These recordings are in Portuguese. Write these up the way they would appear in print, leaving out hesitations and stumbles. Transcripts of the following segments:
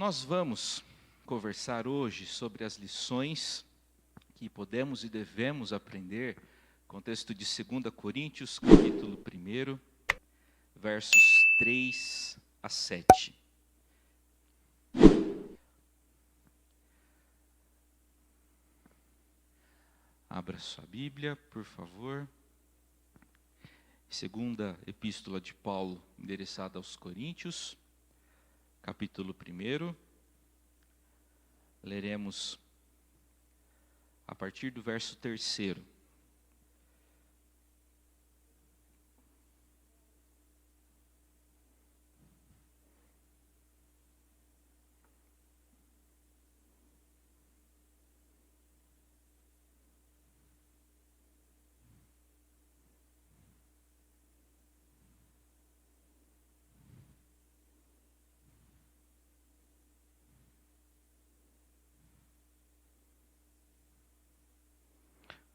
Nós vamos conversar hoje sobre as lições que podemos e devemos aprender com o texto de 2 Coríntios, capítulo 1, versos 3 a 7. Abra sua Bíblia, por favor. Segunda Epístola de Paulo, endereçada aos Coríntios, capítulo 1. Leremos a partir do verso 3.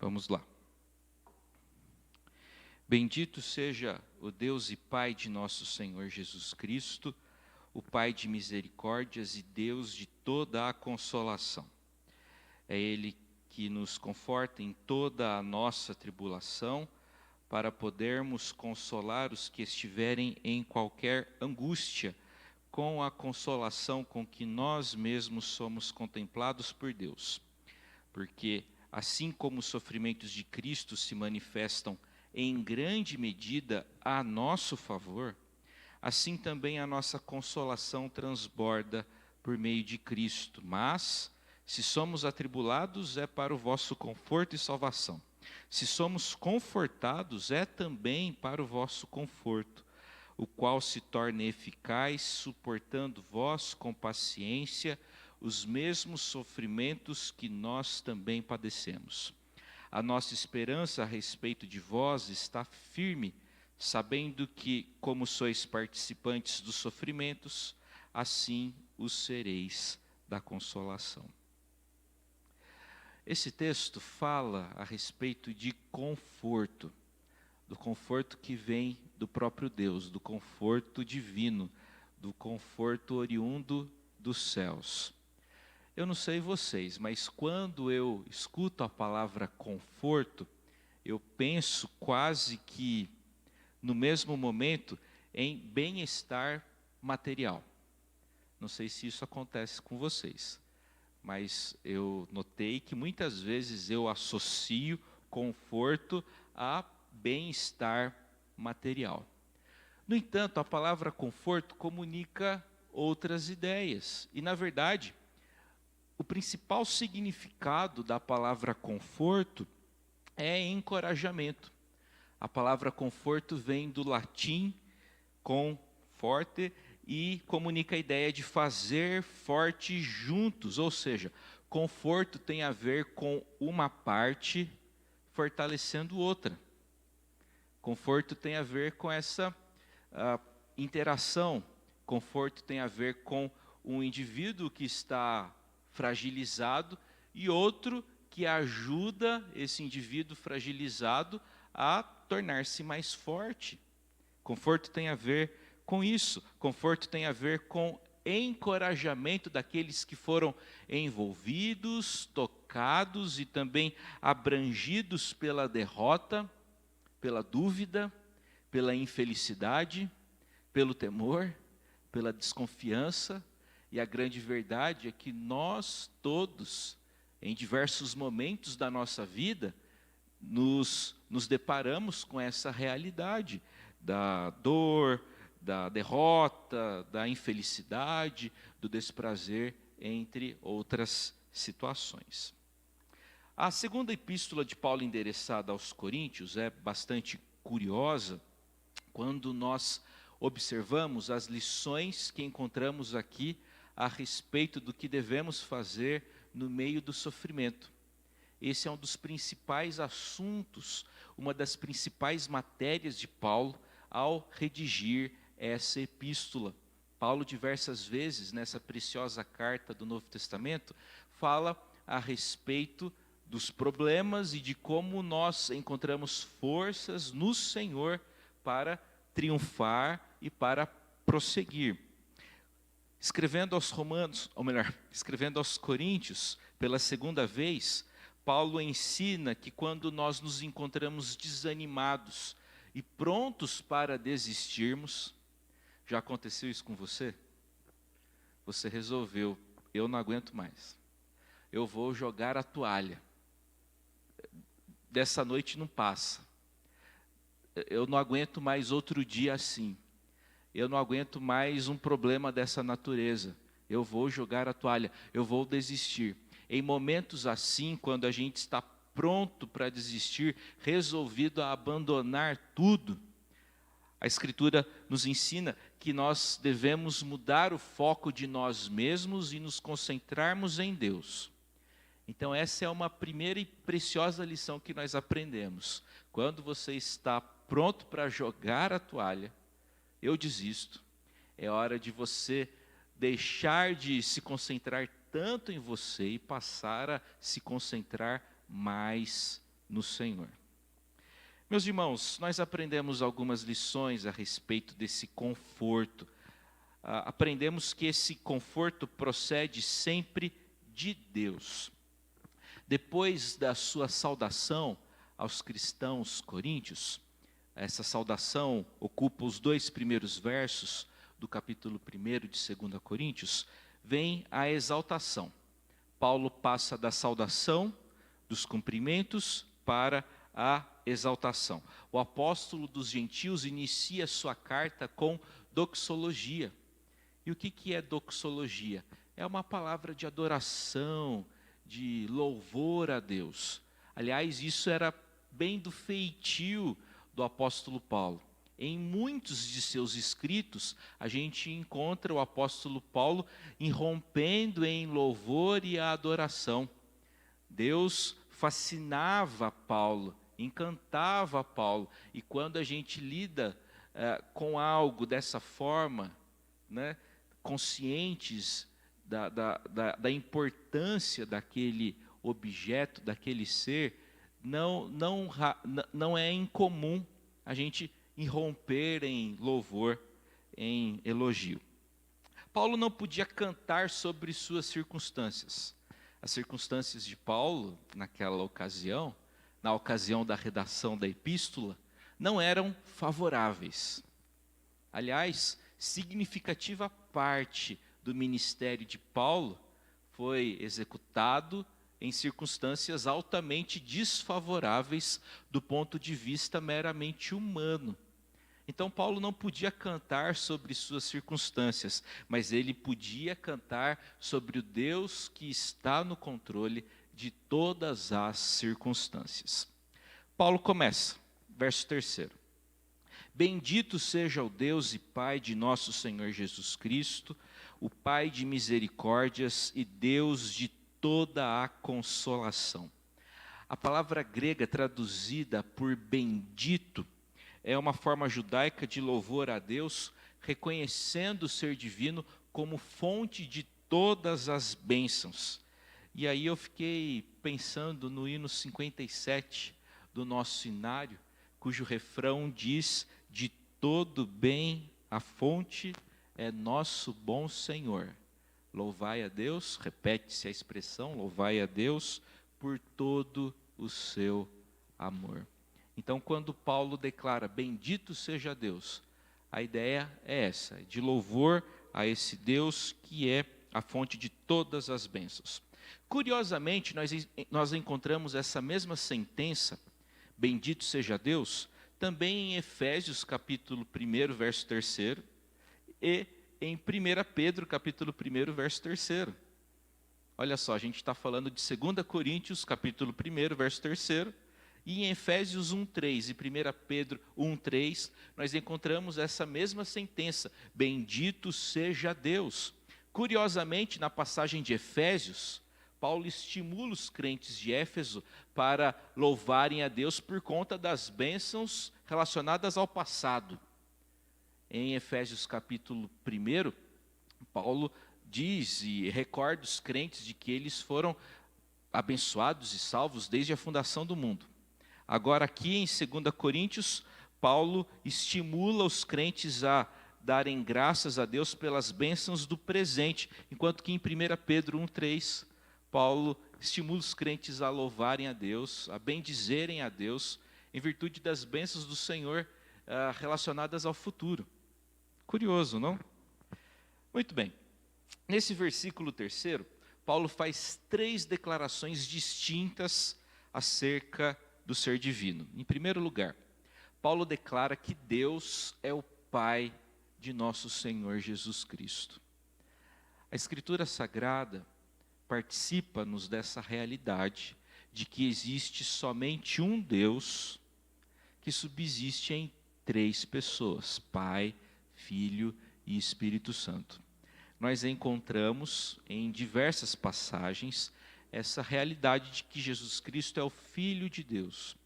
Vamos lá. Bendito seja o Deus e Pai de nosso Senhor Jesus Cristo, o Pai de misericórdias e Deus de toda a consolação. É Ele que nos conforta em toda a nossa tribulação, para podermos consolar os que estiverem em qualquer angústia, com a consolação com que nós mesmos somos contemplados por Deus. Porque assim como os sofrimentos de Cristo se manifestam em grande medida a nosso favor, assim também a nossa consolação transborda por meio de Cristo. Mas, se somos atribulados, é para o vosso conforto e salvação. Se somos confortados, é também para o vosso conforto, o qual se torna eficaz, suportando vós com paciência os mesmos sofrimentos que nós também padecemos. A nossa esperança a respeito de vós está firme, sabendo que, como sois participantes dos sofrimentos, assim os sereis da consolação. Esse texto fala a respeito de conforto, do conforto que vem do próprio Deus, do conforto divino, do conforto oriundo dos céus. Eu não sei vocês, mas quando eu escuto a palavra conforto, eu penso quase que no mesmo momento em bem-estar material. Não sei se isso acontece com vocês, mas eu notei que muitas vezes eu associo conforto a bem-estar material. No entanto, a palavra conforto comunica outras ideias, e na verdade, o principal significado da palavra conforto é encorajamento. A palavra conforto vem do latim conforte e comunica a ideia de fazer forte juntos, ou seja, conforto tem a ver com uma parte fortalecendo outra. Conforto tem a ver com essa interação. Conforto tem a ver com um indivíduo que está fragilizado e outro que ajuda esse indivíduo fragilizado a tornar-se mais forte. Conforto tem a ver com isso. Conforto tem a ver com encorajamento daqueles que foram envolvidos, tocados e também abrangidos pela derrota, pela dúvida, pela infelicidade, pelo temor, pela desconfiança. E a grande verdade é que nós todos, em diversos momentos da nossa vida, nos deparamos com essa realidade da dor, da derrota, da infelicidade, do desprazer, entre outras situações. A segunda epístola de Paulo endereçada aos Coríntios é bastante curiosa quando nós observamos as lições que encontramos aqui a respeito do que devemos fazer no meio do sofrimento. Esse é um dos principais assuntos, uma das principais matérias de Paulo ao redigir essa epístola. Paulo, diversas vezes, nessa preciosa carta do Novo Testamento, fala a respeito dos problemas e de como nós encontramos forças no Senhor para triunfar e para prosseguir. Escrevendo aos Romanos, ou melhor, escrevendo aos Coríntios, pela segunda vez, Paulo ensina que quando nós nos encontramos desanimados e prontos para desistirmos, já aconteceu isso com você? Você resolveu, eu não aguento mais, eu vou jogar a toalha, dessa noite não passa, eu não aguento mais outro dia assim, eu não aguento mais um problema dessa natureza, eu vou jogar a toalha, eu vou desistir. Em momentos assim, quando a gente está pronto para desistir, resolvido a abandonar tudo, a Escritura nos ensina que nós devemos mudar o foco de nós mesmos e nos concentrarmos em Deus. Então essa é uma primeira e preciosa lição que nós aprendemos. Quando você está pronto para jogar a toalha, eu desisto. É hora de você deixar de se concentrar tanto em você e passar a se concentrar mais no Senhor. Meus irmãos, nós aprendemos algumas lições a respeito desse conforto. Aprendemos que esse conforto procede sempre de Deus. Depois da sua saudação aos cristãos coríntios, essa saudação ocupa os 2 primeiros versos do capítulo 1 de 2 Coríntios, vem a exaltação. Paulo passa da saudação, dos cumprimentos, para a exaltação. O apóstolo dos gentios inicia sua carta com doxologia. E o que é doxologia? É uma palavra de adoração, de louvor a Deus. Aliás, isso era bem do feitio do apóstolo Paulo. Em muitos de seus escritos, a gente encontra o apóstolo Paulo irrompendo em louvor e adoração. Deus fascinava Paulo, encantava Paulo. E quando a gente lida com algo dessa forma, né, conscientes da importância daquele objeto, daquele ser, não é incomum a gente irromper em louvor, em elogio. Paulo não podia cantar sobre suas circunstâncias. As circunstâncias de Paulo, naquela ocasião, na ocasião da redação da epístola, não eram favoráveis. Aliás, significativa parte do ministério de Paulo foi executado em circunstâncias altamente desfavoráveis do ponto de vista meramente humano. Então Paulo não podia cantar sobre suas circunstâncias, mas ele podia cantar sobre o Deus que está no controle de todas as circunstâncias. Paulo começa, verso 3. Bendito seja o Deus e Pai de nosso Senhor Jesus Cristo, o Pai de misericórdias e Deus de toda a consolação. A palavra grega traduzida por bendito é uma forma judaica de louvor a Deus, reconhecendo o ser divino como fonte de todas as bênçãos. E aí eu fiquei pensando no hino 57 do nosso inário, cujo refrão diz: de todo bem a fonte é nosso bom Senhor. Louvai a Deus, repete-se a expressão, louvai a Deus por todo o seu amor. Então, quando Paulo declara, bendito seja Deus, a ideia é essa, de louvor a esse Deus que é a fonte de todas as bênçãos. Curiosamente, nós encontramos essa mesma sentença, bendito seja Deus, também em Efésios capítulo 1, verso 3, e em 1 Pedro capítulo 1, verso 3. Olha só, a gente está falando de 2 Coríntios capítulo 1, verso 3, e em Efésios 1:3 e 1 Pedro 1:3, nós encontramos essa mesma sentença, bendito seja Deus. Curiosamente, na passagem de Efésios, Paulo estimula os crentes de Éfeso para louvarem a Deus por conta das bênçãos relacionadas ao passado. Em Efésios capítulo 1, Paulo diz e recorda os crentes de que eles foram abençoados e salvos desde a fundação do mundo. Agora aqui em 2 Coríntios, Paulo estimula os crentes a darem graças a Deus pelas bênçãos do presente, enquanto que em 1 Pedro 1,3, Paulo estimula os crentes a louvarem a Deus, a bendizerem a Deus, em virtude das bênçãos do Senhor relacionadas ao futuro. Curioso, não? Muito bem. Nesse versículo 3, Paulo faz 3 declarações distintas acerca do ser divino. Em primeiro lugar, Paulo declara que Deus é o Pai de nosso Senhor Jesus Cristo. A Escritura Sagrada participa-nos dessa realidade de que existe somente um Deus que subsiste em 3 pessoas, Pai, Filho e Espírito Santo. Nós encontramos em diversas passagens essa realidade de que Jesus Cristo é o Filho de Deus.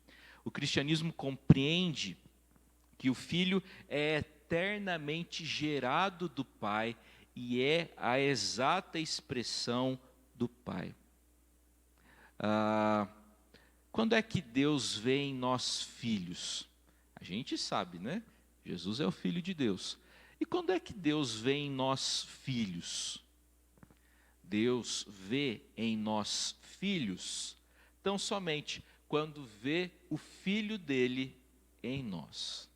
O cristianismo compreende que o Filho é eternamente gerado do Pai e é a exata expressão do Pai. Quando é que Deus vê em nós filhos? A gente sabe, né? Jesus é o Filho de Deus. E quando é que Deus vê em nós filhos? Deus vê em nós filhos tão somente quando vê o Filho dele em nós.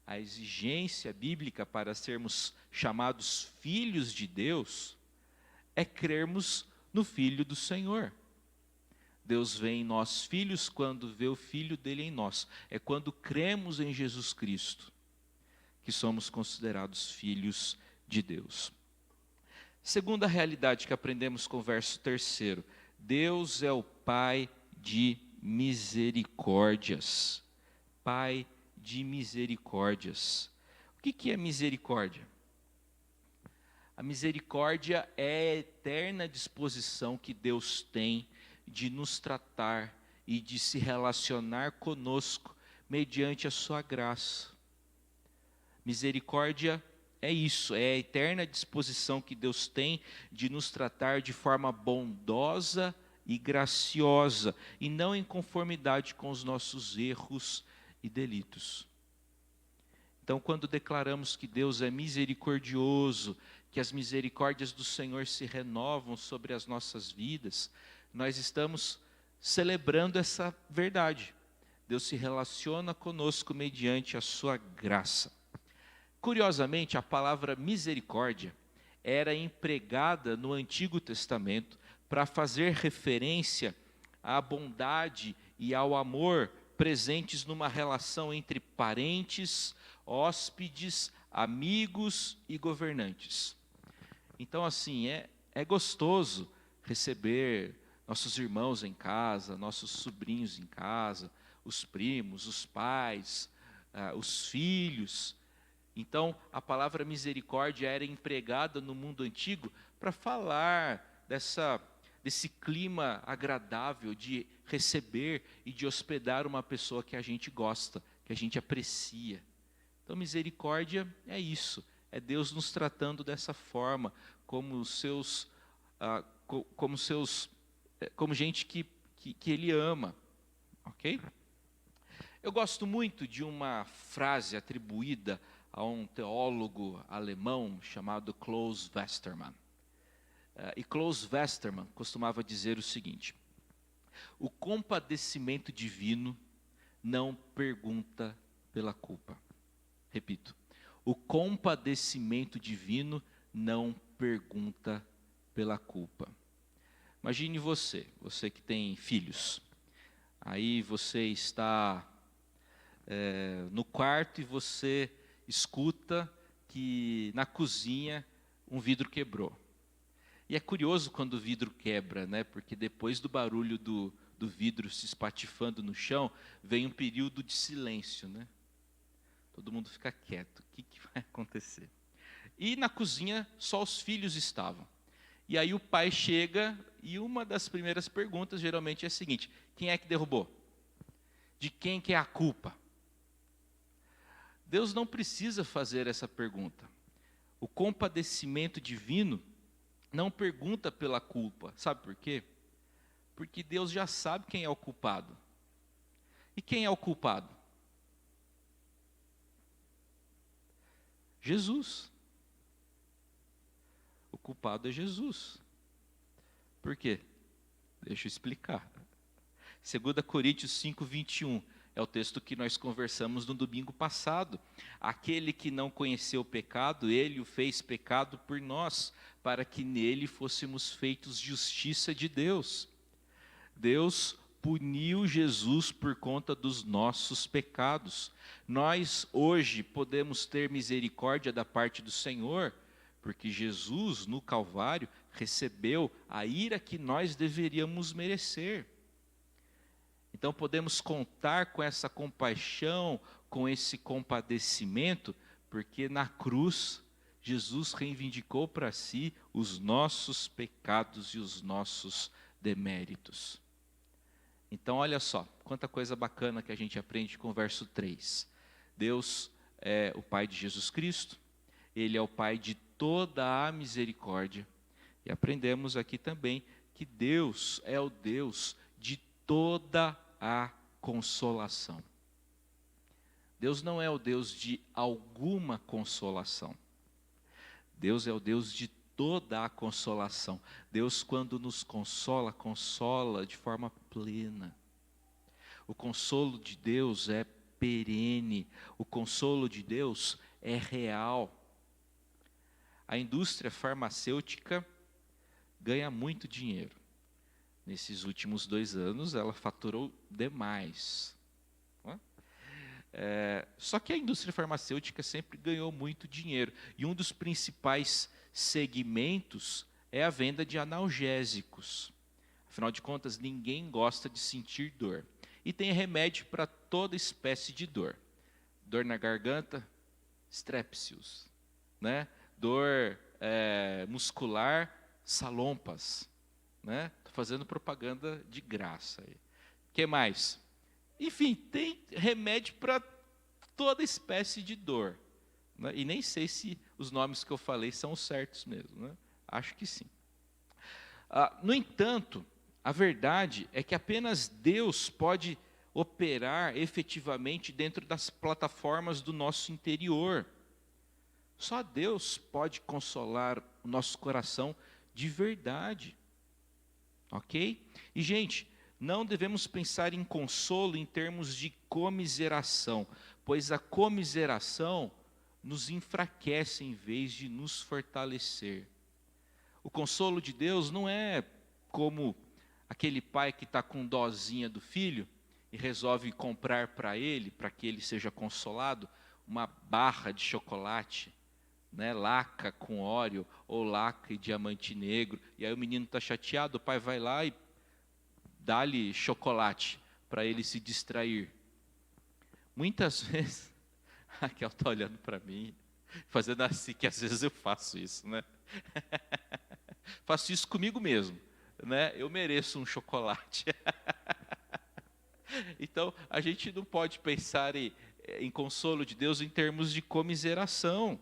A exigência bíblica para sermos chamados filhos de Deus é crermos no Filho do Senhor. Deus vê em nós filhos quando vê o Filho dele em nós. É quando cremos em Jesus Cristo que somos considerados filhos de Deus. Segunda realidade que aprendemos com o verso 3, Deus é o Pai de misericórdias. Pai de misericórdias. O que é misericórdia? A misericórdia é a eterna disposição que Deus tem de nos tratar e de se relacionar conosco mediante a sua graça. Misericórdia é isso, é a eterna disposição que Deus tem de nos tratar de forma bondosa e graciosa, e não em conformidade com os nossos erros e delitos. Então, quando declaramos que Deus é misericordioso, que as misericórdias do Senhor se renovam sobre as nossas vidas, nós estamos celebrando essa verdade. Deus se relaciona conosco mediante a sua graça. Curiosamente, a palavra misericórdia era empregada no Antigo Testamento para fazer referência à bondade e ao amor presentes numa relação entre parentes, hóspedes, amigos e governantes. Então, assim, é gostoso receber nossos irmãos em casa, nossos sobrinhos em casa, os primos, os pais, os filhos. Então, a palavra misericórdia era empregada no mundo antigo para falar desse clima agradável de receber e de hospedar uma pessoa que a gente gosta, que a gente aprecia. Então, misericórdia é isso, é Deus nos tratando dessa forma, como gente que Ele ama, ok? Eu gosto muito de uma frase atribuída a um teólogo alemão chamado Klaus Westermann. E Klaus Westermann costumava dizer o seguinte: o compadecimento divino não pergunta pela culpa. Repito, o compadecimento divino não pergunta pela culpa. Imagine você que tem filhos. Aí você está no quarto e você escuta que na cozinha um vidro quebrou. E é curioso quando o vidro quebra, né? Porque depois do barulho do vidro se espatifando no chão, vem um período de silêncio, né? Todo mundo fica quieto. O que vai acontecer? E na cozinha só os filhos estavam. E aí o pai chega e uma das primeiras perguntas geralmente é a seguinte: quem é que derrubou? De quem que é a culpa? Deus não precisa fazer essa pergunta. O compadecimento divino não pergunta pela culpa. Sabe por quê? Porque Deus já sabe quem é o culpado. E quem é o culpado? Jesus. O culpado é Jesus. Por quê? Deixa eu explicar. 2 Coríntios 5:21 é o texto que nós conversamos no domingo passado. Aquele que não conheceu o pecado, ele o fez pecado por nós, para que nele fôssemos feitos justiça de Deus. Deus puniu Jesus por conta dos nossos pecados. Nós hoje podemos ter misericórdia da parte do Senhor, porque Jesus, no Calvário, recebeu a ira que nós deveríamos merecer. Então podemos contar com essa compaixão, com esse compadecimento, porque na cruz Jesus reivindicou para si os nossos pecados e os nossos deméritos. Então olha só, quanta coisa bacana que a gente aprende com o verso 3. Deus é o Pai de Jesus Cristo, Ele é o Pai de toda a misericórdia. E aprendemos aqui também que Deus é o Deus de toda a consolação. Deus não é o Deus de alguma consolação. Deus é o Deus de toda a consolação. Deus, quando nos consola, consola de forma plena. O consolo de Deus é perene. O consolo de Deus é real. A indústria farmacêutica ganha muito dinheiro. Nesses últimos 2 anos, ela faturou demais. Só que a indústria farmacêutica sempre ganhou muito dinheiro. E um dos principais segmentos é a venda de analgésicos. Afinal de contas, ninguém gosta de sentir dor. E tem remédio para toda espécie de dor. Dor na garganta, Strepsils. Né? Dor muscular, Salompas. Né? Estou fazendo propaganda de graça. O que mais? Enfim, tem remédio para toda espécie de dor. Né? E nem sei se os nomes que eu falei são os certos mesmo. Né? Acho que sim. No entanto, a verdade é que apenas Deus pode operar efetivamente dentro das plataformas do nosso interior. Só Deus pode consolar o nosso coração de verdade. Ok? E, gente, não devemos pensar em consolo em termos de comiseração, pois a comiseração nos enfraquece em vez de nos fortalecer. O consolo de Deus não é como aquele pai que está com dozinha do filho e resolve comprar para que ele seja consolado, uma barra de chocolate, né, laca com óleo ou laca e diamante negro, e aí o menino está chateado, o pai vai lá e dá-lhe chocolate para ele se distrair. Muitas vezes, a Raquel está olhando para mim, fazendo assim, que às vezes eu faço isso, né? Faço isso comigo mesmo, né? Eu mereço um chocolate. Então, a gente não pode pensar em consolo de Deus em termos de comiseração.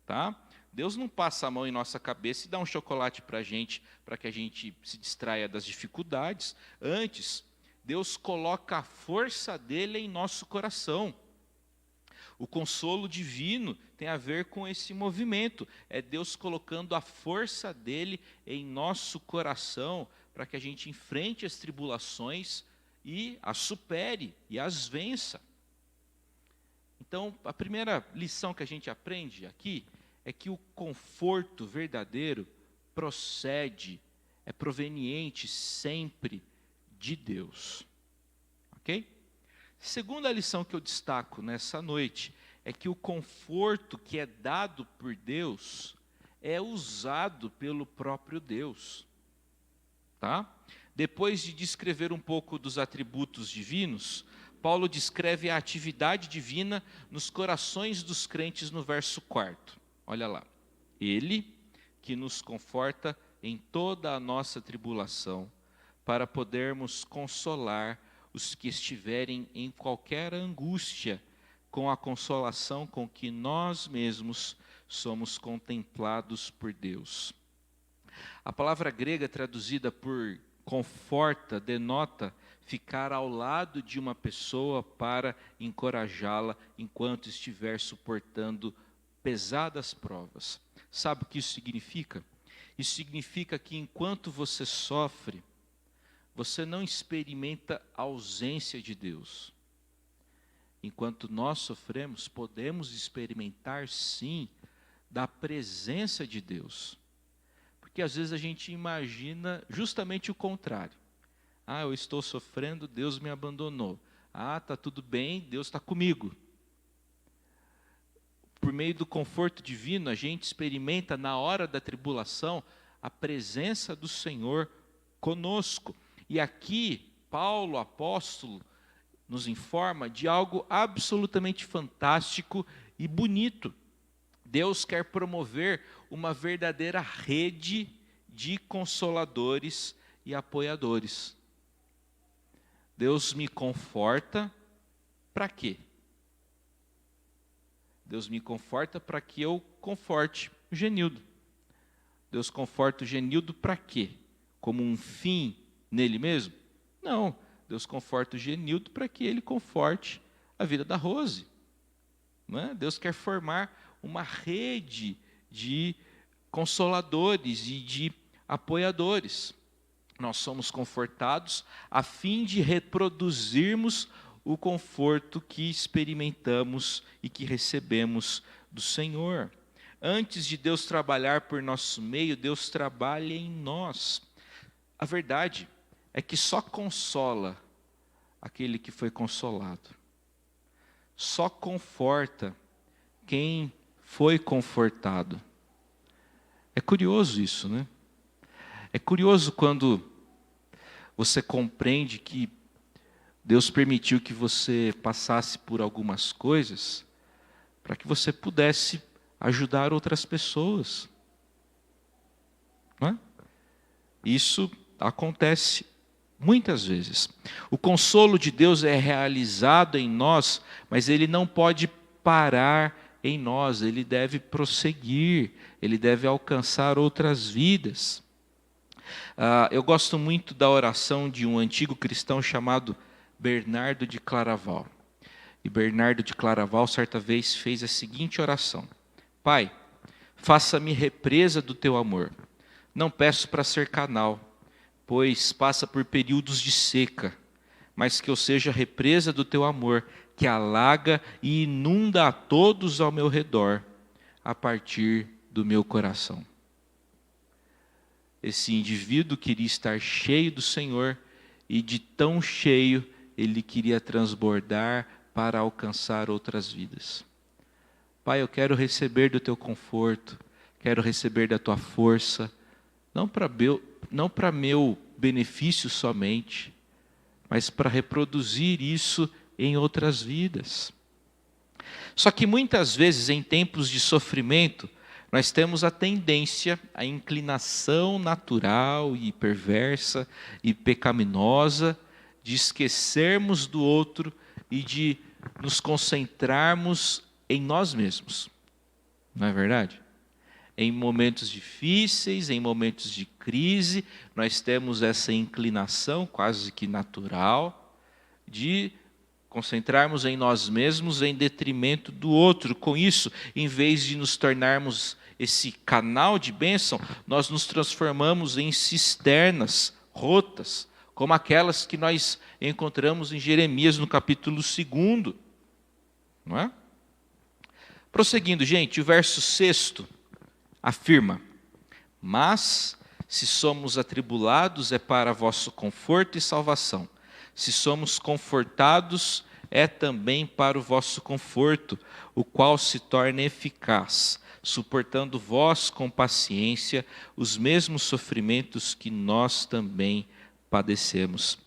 Tá? Deus não passa a mão em nossa cabeça e dá um chocolate para que a gente se distraia das dificuldades. Antes, Deus coloca a força dele em nosso coração. O consolo divino tem a ver com esse movimento. É Deus colocando a força dele em nosso coração para que a gente enfrente as tribulações e as supere e as vença. Então, a primeira lição que a gente aprende aqui é que o conforto verdadeiro é proveniente sempre de Deus. Ok? Segunda lição que eu destaco nessa noite é que o conforto que é dado por Deus é usado pelo próprio Deus. Tá? Depois de descrever um pouco dos atributos divinos, Paulo descreve a atividade divina nos corações dos crentes no verso 4. Olha lá. Ele que nos conforta em toda a nossa tribulação, para podermos consolar os que estiverem em qualquer angústia, com a consolação com que nós mesmos somos contemplados por Deus. A palavra grega traduzida por conforta denota ficar ao lado de uma pessoa para encorajá-la enquanto estiver suportando pesadas provas. Sabe o que isso significa? Isso significa que enquanto você sofre, você não experimenta a ausência de Deus. Enquanto nós sofremos, podemos experimentar sim da presença de Deus. Porque às vezes a gente imagina justamente o contrário. Eu estou sofrendo, Deus me abandonou. Está tudo bem, Deus está comigo. Por meio do conforto divino, a gente experimenta na hora da tribulação a presença do Senhor conosco. E aqui, Paulo, apóstolo, nos informa de algo absolutamente fantástico e bonito. Deus quer promover uma verdadeira rede de consoladores e apoiadores. Deus me conforta para quê? Deus me conforta para que eu conforte o Genildo. Deus conforta o Genildo para quê? Como um fim nele mesmo? Não, Deus conforta o Genildo para que ele conforte a vida da Rose. Não é? Deus quer formar uma rede de consoladores e de apoiadores. Nós somos confortados a fim de reproduzirmos o conforto que experimentamos e que recebemos do Senhor. Antes de Deus trabalhar por nosso meio, Deus trabalha em nós. A verdade é que só consola aquele que foi consolado. Só conforta quem foi confortado. É curioso isso, né? É curioso quando você compreende que Deus permitiu que você passasse por algumas coisas para que você pudesse ajudar outras pessoas. Não é? Isso acontece muitas vezes. O consolo de Deus é realizado em nós, mas ele não pode parar em nós, ele deve prosseguir, ele deve alcançar outras vidas. Eu gosto muito da oração de um antigo cristão chamado Bernardo de Claraval. E Bernardo de Claraval, certa vez, fez a seguinte oração: Pai, faça-me represa do teu amor. Não peço para ser canal, pois passa por períodos de seca, mas que eu seja represa do teu amor, que alaga e inunda a todos ao meu redor, a partir do meu coração. Esse indivíduo queria estar cheio do Senhor, e de tão cheio ele queria transbordar para alcançar outras vidas. Pai, eu quero receber do teu conforto, quero receber da tua força, não para meu benefício somente, mas para reproduzir isso em outras vidas. Só que muitas vezes, em tempos de sofrimento, nós temos a tendência, a inclinação natural e perversa e pecaminosa de esquecermos do outro e de nos concentrarmos em nós mesmos. Não é verdade? Em momentos difíceis, em momentos de crise, nós temos essa inclinação quase que natural de concentrarmos em nós mesmos em detrimento do outro. Com isso, em vez de nos tornarmos esse canal de bênção, nós nos transformamos em cisternas rotas, como aquelas que nós encontramos em Jeremias no capítulo 2. Não é? Prosseguindo, gente, o verso 6 afirma: mas se somos atribulados é para vosso conforto e salvação. Se somos confortados é também para o vosso conforto, o qual se torna eficaz, suportando vós com paciência os mesmos sofrimentos que nós também padecemos.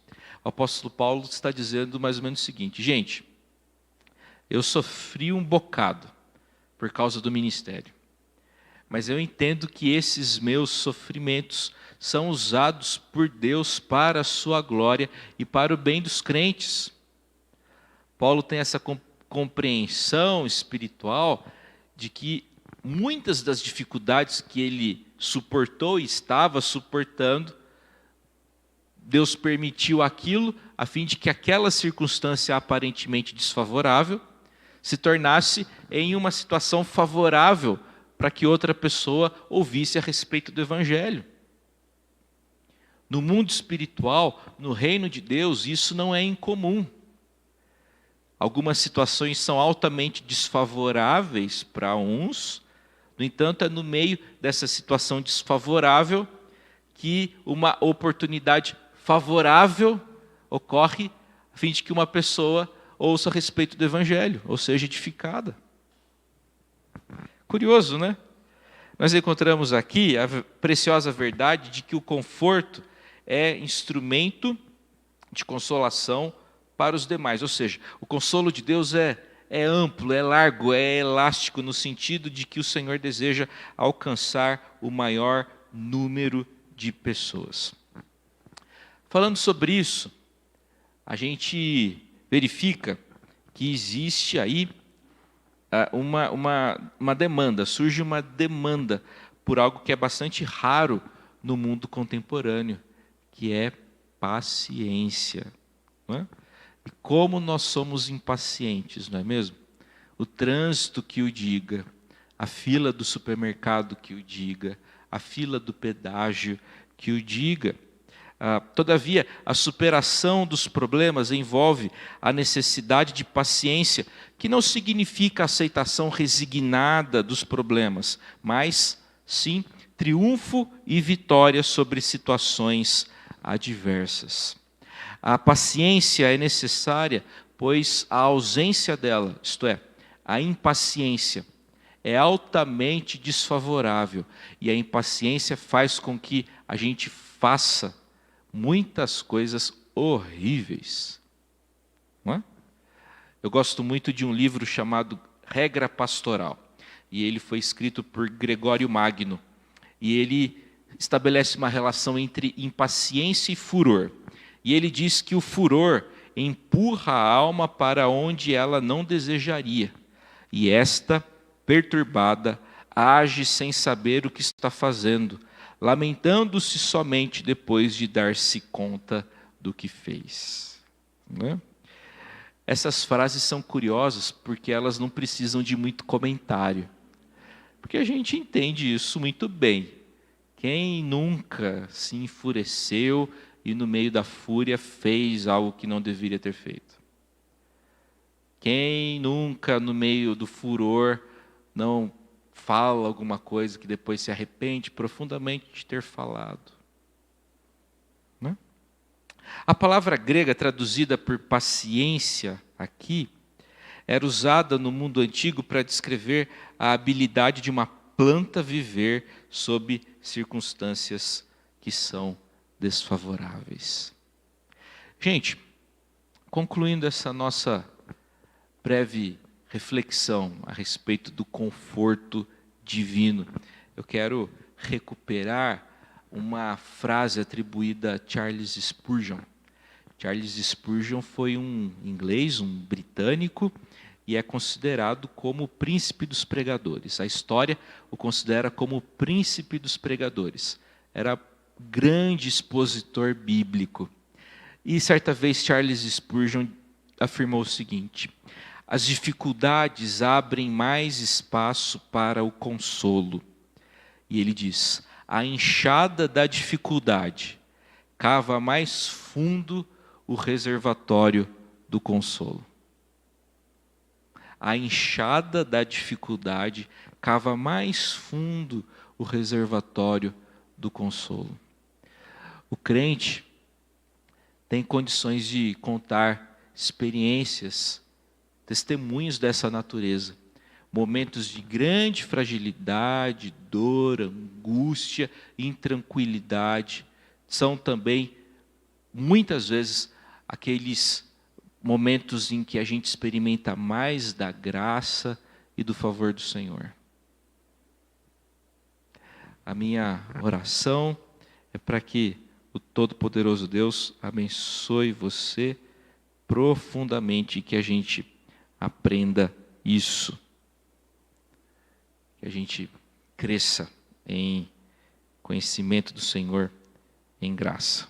O apóstolo Paulo está dizendo mais ou menos o seguinte: gente, eu sofri um bocado por causa do ministério, mas eu entendo que esses meus sofrimentos são usados por Deus para a sua glória e para o bem dos crentes. Paulo tem essa compreensão espiritual de que muitas das dificuldades que ele suportou e estava suportando, Deus permitiu aquilo a fim de que aquela circunstância aparentemente desfavorável se tornasse em uma situação favorável para que outra pessoa ouvisse a respeito do Evangelho. No mundo espiritual, no reino de Deus, isso não é incomum. Algumas situações são altamente desfavoráveis para uns, no entanto, é no meio dessa situação desfavorável que uma oportunidade favorável ocorre a fim de que uma pessoa ouça a respeito do Evangelho, ou seja, edificada. Curioso, né? Nós encontramos aqui a preciosa verdade de que o conforto é instrumento de consolação para os demais. Ou seja, o consolo de Deus é amplo, é largo, é elástico, no sentido de que o Senhor deseja alcançar o maior número de pessoas. Falando sobre isso, a gente verifica que existe aí uma demanda, surge uma demanda por algo que é bastante raro no mundo contemporâneo, que é paciência. Não é? E como nós somos impacientes, não é mesmo? O trânsito que o diga, a fila do supermercado que o diga, a fila do pedágio que o diga. Todavia, a superação dos problemas envolve a necessidade de paciência, que não significa aceitação resignada dos problemas, mas, sim, triunfo e vitória sobre situações adversas. A paciência é necessária, pois a ausência dela, isto é, a impaciência, é altamente desfavorável, e a impaciência faz com que a gente faça muitas coisas horríveis. Não é? Eu gosto muito de um livro chamado Regra Pastoral, e ele foi escrito por Gregório Magno, e ele estabelece uma relação entre impaciência e furor. E ele diz que o furor empurra a alma para onde ela não desejaria, e esta, perturbada, age sem saber o que está fazendo, lamentando-se somente depois de dar-se conta do que fez. Né? Essas frases são curiosas porque elas não precisam de muito comentário, porque a gente entende isso muito bem. Quem nunca se enfureceu e no meio da fúria fez algo que não deveria ter feito? Quem nunca no meio do furor não fala alguma coisa que depois se arrepende profundamente de ter falado? Né? A palavra grega traduzida por paciência aqui era usada no mundo antigo para descrever a habilidade de uma planta viver sob circunstâncias que são desfavoráveis. Gente, concluindo essa nossa breve reflexão a respeito do conforto divino, eu quero recuperar uma frase atribuída a Charles Spurgeon. Charles Spurgeon foi um inglês, um britânico, e é considerado como o príncipe dos pregadores. A história o considera como o príncipe dos pregadores. Era grande expositor bíblico. E certa vez Charles Spurgeon afirmou o seguinte: as dificuldades abrem mais espaço para o consolo. E ele diz: a enxada da dificuldade cava mais fundo o reservatório do consolo. A enxada da dificuldade cava mais fundo o reservatório do consolo. O crente tem condições de contar experiências, testemunhos dessa natureza. Momentos de grande fragilidade, dor, angústia, intranquilidade. São também, muitas vezes, aqueles momentos em que a gente experimenta mais da graça e do favor do Senhor. A minha oração é para que o Todo-Poderoso Deus abençoe você profundamente e que a gente aprenda isso. Que a gente cresça em conhecimento do Senhor, em graça.